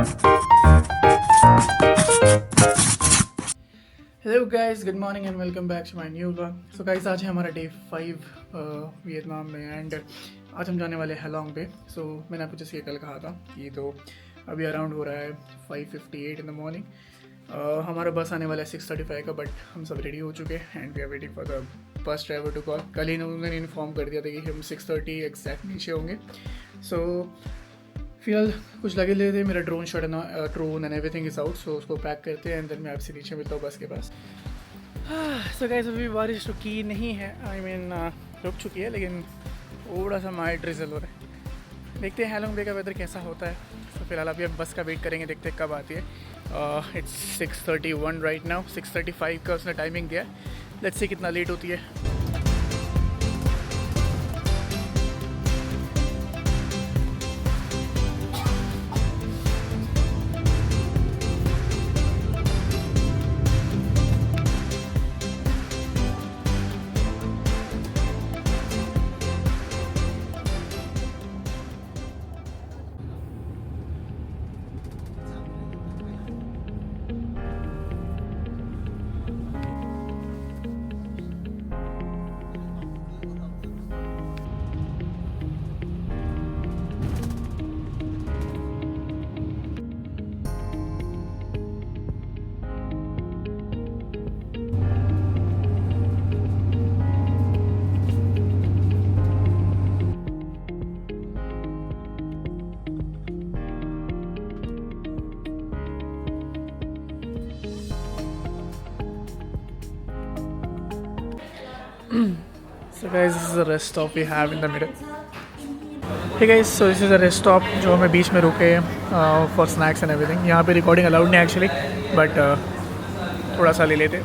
Hello guys, good morning and welcome back to my new vlog. So guys, आज है हमारा day 5 Vietnam में and आज हम जाने वाले हैलोंग पे। सो मैंने आपको जैसे कल कहा था कि तो अभी अराउंड हो रहा है 5:58 इन द मॉर्निंग। हमारा बस आने वाला है 6:35 का, बट हम सब रेडी हो चुके हैं and we are waiting for the bus driver to call. कल ही उन्होंने इन्फॉर्म कर दिया था कि हम 6:30 एग्जैक्ट नीचे होंगे। सो फिलहाल कुछ लगे ले थे, मेरा drone shot drone and everything is out, so उसको पैक करते हैं एंड देन मैं आपसे नीचे मिलता हूँ बस के पास। सो गाइस, अभी बारिश रुकी नहीं है, आई मीन रुक चुकी है, लेकिन थोड़ा सा माइल्ड ड्रिजल हो रहा है। देखते हैं हैलोंग बे का वेदर कैसा होता है। तो फिलहाल अभी हम बस का वेट करेंगे, देखते हैं कब आती है। इट्स 6:31 राइट नाउ, 6:35 का उसने टाइमिंग दिया है। लेट्स सी कितना लेट होती है। So guys, this is the rest stop we have in the middle. Hey guys, so this is a rest stop जो हमें बीच में रुके for snacks and everything. यहाँ पे रिकॉर्डिंग अलाउड नहीं एक्चुअली, बट थोड़ा सा ले लेते।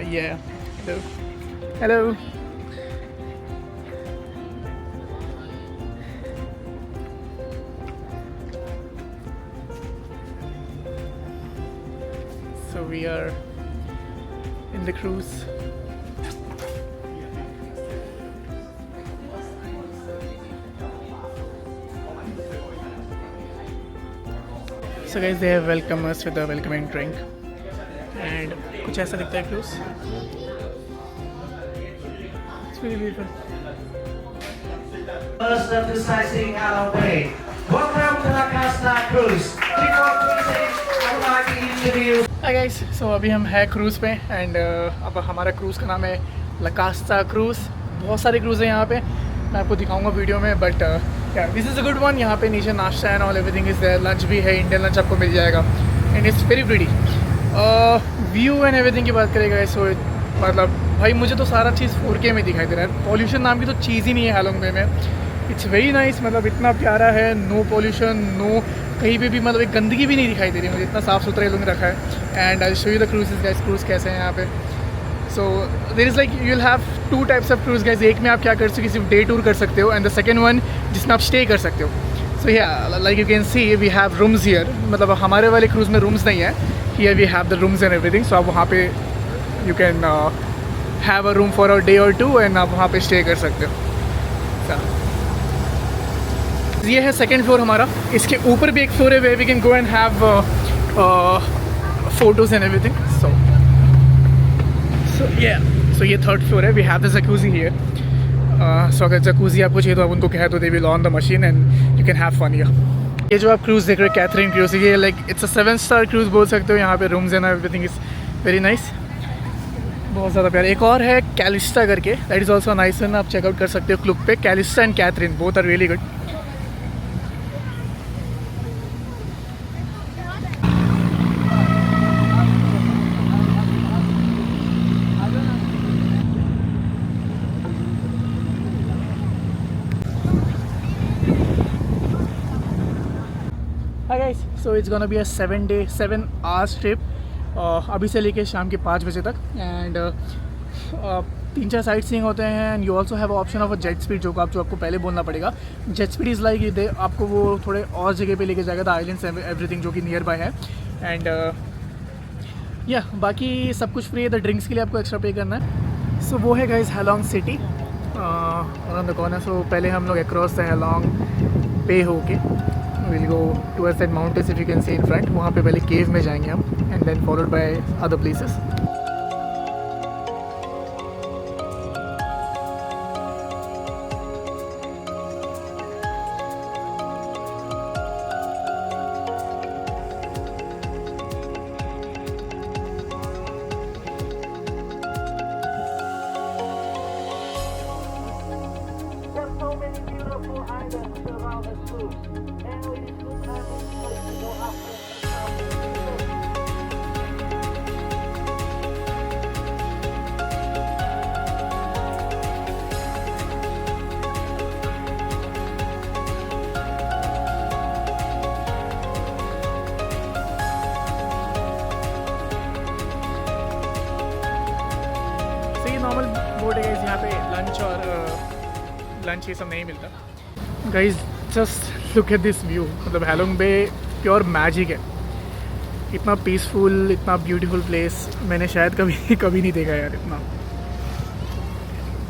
Yeah. Hello. Hello. So we are in the cruise. So guys, they have welcomed us with a welcoming drink. And कुछ ऐसा दिखता है cruise. It's very beautiful. First of the sightseeing Halong Bay. Welcome to Lancaster Cruise. Before cruising, I would like to introduce. Hi guys, so अभी हम है cruise पे and अब हमारा क्रूज़ का नाम है लकास्ता क्रूज़। बहुत सारे क्रूज़ हैं यहाँ पे, मैं आपको दिखाऊंगा वीडियो में, but this is a good one. यहाँ पे नीचे नाश्ता and all everything is there, lunch भी है, इंडियन लंच आपको मिल जाएगा and it's very pretty. View and everything की बात करेगा सो मतलब भाई मुझे तो सारा चीज़ 4K में दिखाई दे रहा है। पॉल्यूशन नाम की तो चीज़ ही नहीं है हैलोंग बे में। इट्स वेरी नाइस, मतलब इतना प्यारा है, नो पॉल्यूशन, नो कहीं पे भी मतलब एक गंदगी भी नहीं दिखाई दे रही मुझे, इतना साफ़ सुथरा ये लोगों ने रखा है। And I show you the cruises guys, cruise कैसे हैं यहाँ पे। So there is like you will have 2 types of cruise guys. एक में आप क्या कर सकते हो, सिर्फ डे टूर कर सकते हो, एंड द सेकंड वन जिसमें आप स्टे कर सकते हो। सो या like you can see we have rooms here, मतलब हमारे वाले क्रूज़ में रूम्स नहीं है, here we have the rooms and everything. So आप वहाँ पे you can have a room for a day और 2 एंड आप वहाँ पे स्टे कर सकते हो। ये है सेकंड फ्लोर हमारा। इसके ऊपर भी एक फ्लोर है, where we can go and have photos and everything. So ये थर्ड फ्लोर है। We have the jacuzzi here. So अगर जकूजी आपको चाहिए तो आप उनको कहे तो they will on the machine and you can have fun here. ये जो आप क्रूज़ देख रहे हो कैथरीन क्रूज़, ये लाइक इट्स अ 7-स्टार क्रूज़ बोल सकते हो। यहाँ पे rooms and everything is very nice, बहुत ज़्यादा प्यारा। एक और है कैलिस्टा करके, that is also nice one, आप चेकआउट कर सकते हो क्लुक पे। Calista and Catherine both are really good. Hi guys, so it's gonna be a 7 hours trip, अभी से लेके शाम के 5 बजे तक। एंड 3-4 साइट सीइंग होते हैं। And you also have option of a jet speed, जो आपको पहले बोलना पड़ेगा। जेट स्पीड इज़ लाइक आपको वो थोड़े और जगह पे लेके जाएगा, द आइलैंड्स एवरीथिंग जो कि नियर बाय है। एंड या बाकी सब कुछ फ्री है। द ड्रिंक्स के लिए आपको एक्स्ट्रा पे करना है। सो वो है guys Halong city around the corner. So पहले हम लोग अक्रॉस द हैलोंग पे होके will go towards that mountains if you can see in front. वहाँ पे पहले केव में जाएंगे हम, and then followed by other places. Normal boat है गाइस, यहाँ पे लंच ये सब नहीं मिलता। Guys just look at this view, मतलब हैलोंग बे प्योर मैजिक है। इतना पीसफुल, इतना ब्यूटीफुल प्लेस मैंने शायद कभी नहीं देखा यार। इतना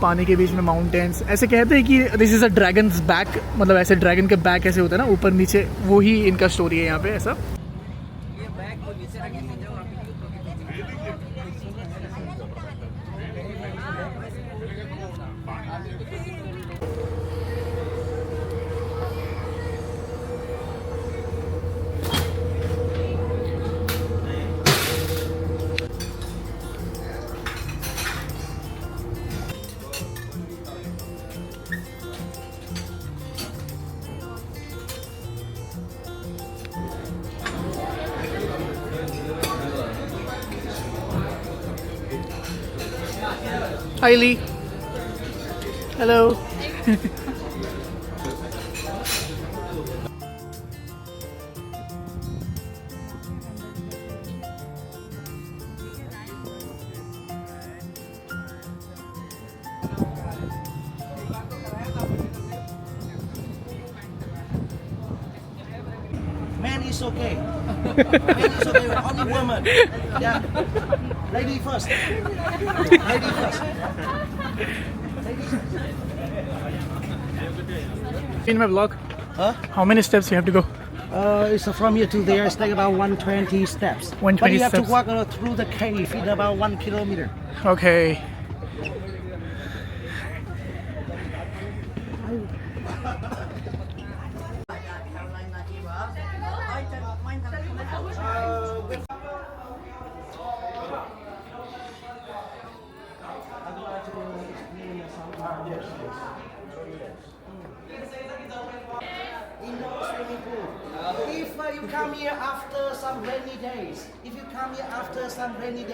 पानी के बीच में माउंटेन्स, ऐसे कहते हैं कि this is a dragons back, मतलब ऐसे ड्रैगन के बैक ऐसे होता है ना ऊपर नीचे, वो ही इनका स्टोरी है यहाँ पे ऐसा। Hi Lee. Hello. Man is okay. Man is okay. Only woman. Yeah. Lady first. Lady first. In my vlog, Huh? how many steps you have to go? It's from here to there. It's like about 120 steps. 120 but you have steps. to walk through the cave in about 1 kilometer. Okay. If you come here after some rainy days,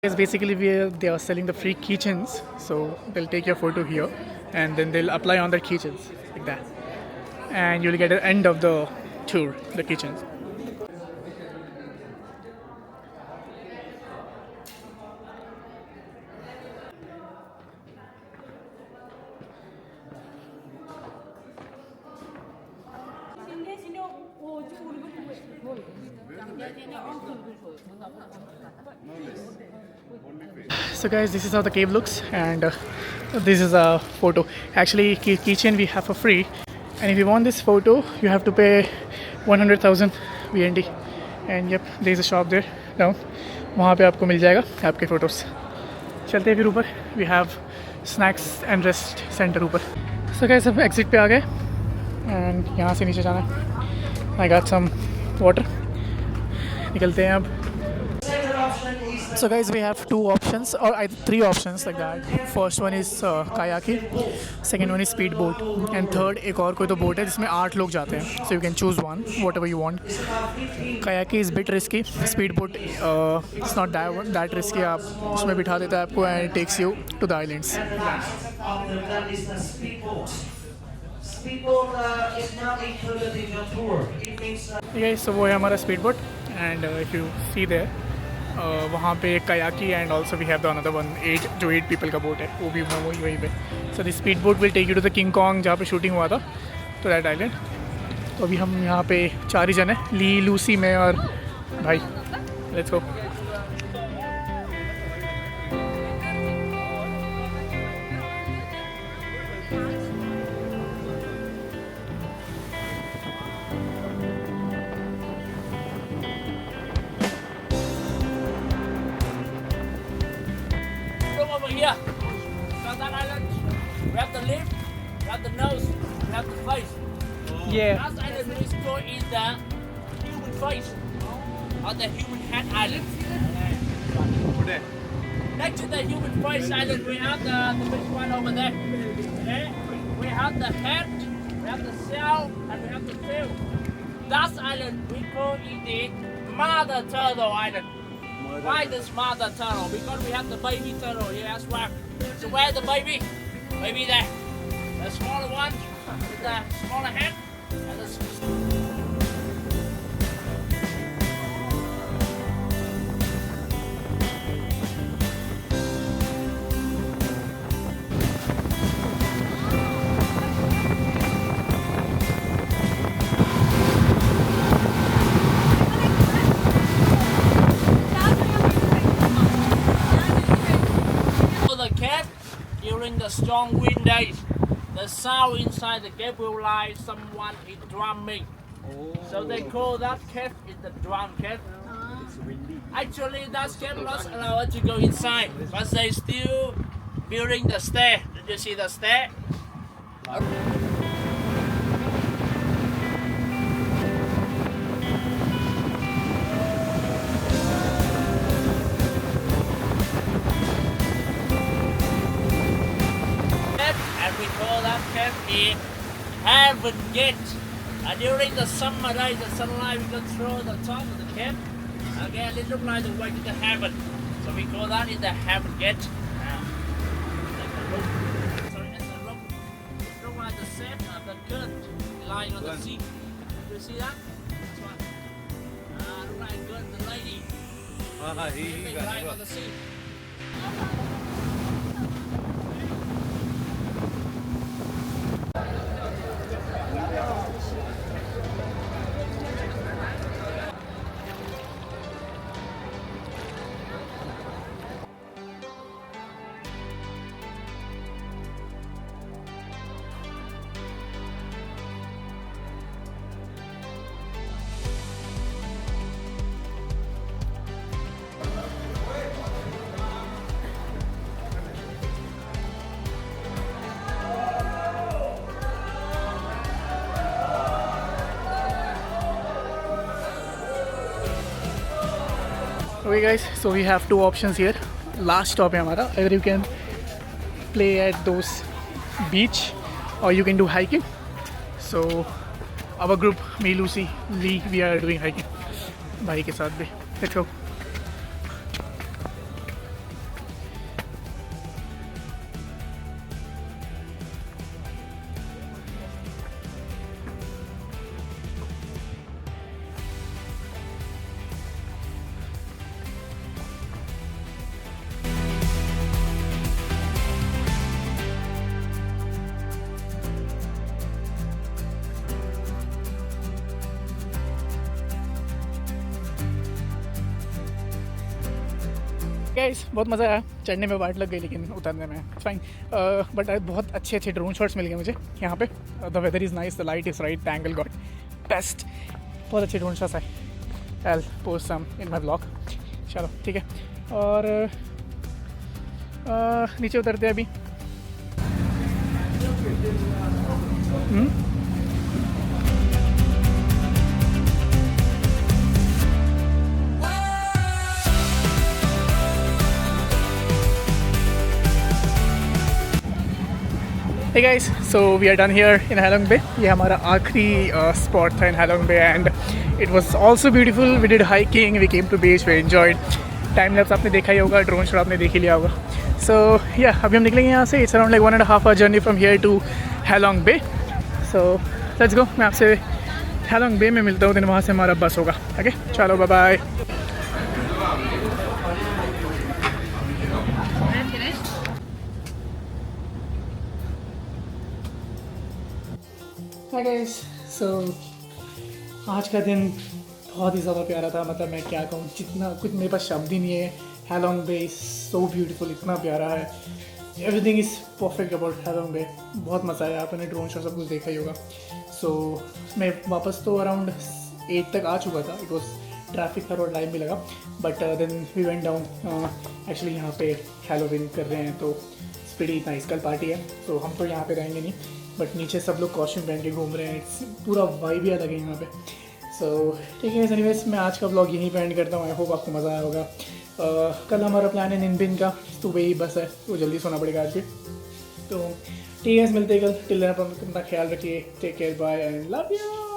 Yes, basically they are selling the free keychains, so they'll take your photo here and then they'll apply on their keychains like that, and you'll get at the end of the tour the keychains. So guys, this is how the cave looks, and this is a photo. Actually, keychain we have for free, and if you want this photo, you have to pay 100,000 VND. And yep, there is a shop there down. वहाँ पे आपको मिल जाएगा आपके photos. चलते हैं फिर ऊपर. We have snacks and rest center ऊपर. So guys, अब exit पे आ गए, and यहाँ से नीचे जाना है. I got some water. निकलते हैं अब. So guys, we have two options or three options like that. First one is kayaking, second one is speedboat, and third एक और कोई तो boat है जिसमें 8 लोग जाते हैं. So you can choose one, whatever you want. Kayaking is bit risky. Speedboat it's not that risky. आप उसमें बिठा देता है आपको and it takes you to the islands. Speedboat is not included in your tour. It means Okay, so वो है हमारा speedboat, and if you see there. वहाँ पे एक kayaking and also we have the another one 8 people का boat है, वो भी वहीं पे. So the speedboat will take you to the King Kong जहाँ पे shooting हुआ था, to that island. तो अभी हम यहाँ पे 4 ही जन हैं, ली, लूसी, मैं और भाई. Let's go. Over here. Got that island. We have the lip, we have the nose, we have the face. Yeah. Last island we go is the human face or the human head island. Next to the human face island, we have the big one over there. Okay? We have the head, we have the shell, and we have the tail. That island we call it the mother turtle island. Why this mother turtle? Because we have the baby turtle here as well. So where's the baby? Baby there. The smaller one with the smaller head and the during the strong wind days, the sound inside the cave will like someone is drumming. So they call that cave is the drum cave. Actually, that cave not allowed to go inside, but they still building the stair. Did you see the stair? And we call that cave the Heaven Gate. During the summer days, the sunlight we go through the top of the cave. Again, it looks like the way to the heaven. So we call that is the Heaven Gate. Sorry, it's a rope. It looks like the shape of the current lying on the sea. Do you see that? That's one. Look like a girl, the lady. Lying on the sea. Okay guys, so we have two options here. Last stop है हमारा. Either you can play at those beach or you can do hiking. So our group, me, Lucy, Lee, we are doing hiking. भाई के साथ भी. Let's go. Guys बहुत मज़ा आया, चढ़ने में वाट लग गई लेकिन उतरने में फाइन, बट बहुत अच्छे अच्छे ड्रोन शॉट्स मिल गए मुझे यहाँ पे। The weather is nice, the light is right, the angle got best, बहुत अच्छे ड्रोन शॉट्स आए। I post some in my blog. चलो ठीक है, और नीचे उतरते हैं अभी। Hey guys, so we are done here in Halong Bay. ये हमारा आखिरी स्पॉट था in Halong Bay and it was also beautiful. We did hiking, we came to beach, we enjoyed. Time lapse आपने देखा ही होगा, ड्रोन शॉट आपने देख ही लिया होगा। So yeah, अभी हम निकलेंगे यहाँ से। It's around like 1.5 hour journey from here to Halong Bay. So let's go. मैं आपसे Halong Bay में मिलता हूँ, दिन वहाँ से हमारा बस होगा। ओके चलो बाय बाय। हाय गाइस, सो आज का दिन बहुत ही ज़्यादा प्यारा था। मतलब मैं क्या कहूँ, जितना कुछ मेरे पास शब्द ही नहीं है। हैलोंग बे इज़ सो ब्यूटीफुल, इतना प्यारा है, एवरीथिंग इज़ परफेक्ट अबाउट हैलोंग बे। बहुत मज़ा आया, आपने ड्रोन शॉट सब कुछ देखा ही होगा। सो मैं वापस तो अराउंड 8 तक आ चुका था। इट वॉज ट्रैफिक था, थोड़ा टाइम भी लगा, but then we went down. Actually यहाँ पे हैलोवीन कर रहे हैं तो स्पीडी नाइस, कल पार्टी है तो हम तो यहाँ पे रहेंगे नहीं, बट नीचे सब लोग कॉस्ट्यूम पहन के घूम रहे हैं। पूरा वाइब ही अलग है यहाँ पे। सो ठीक है, एनीवेज मैं आज का व्लॉग यहीं पे एंड करता हूँ। आई होप आपको मज़ा आया होगा। कल हमारा प्लान है निनबिन का, तो वही बस है, वो जल्दी सोना पड़ेगा आज भी। तो ठीक है, मिलते हैं कल। टिल देन अपना ख्याल रखिए, take care, bye and love you.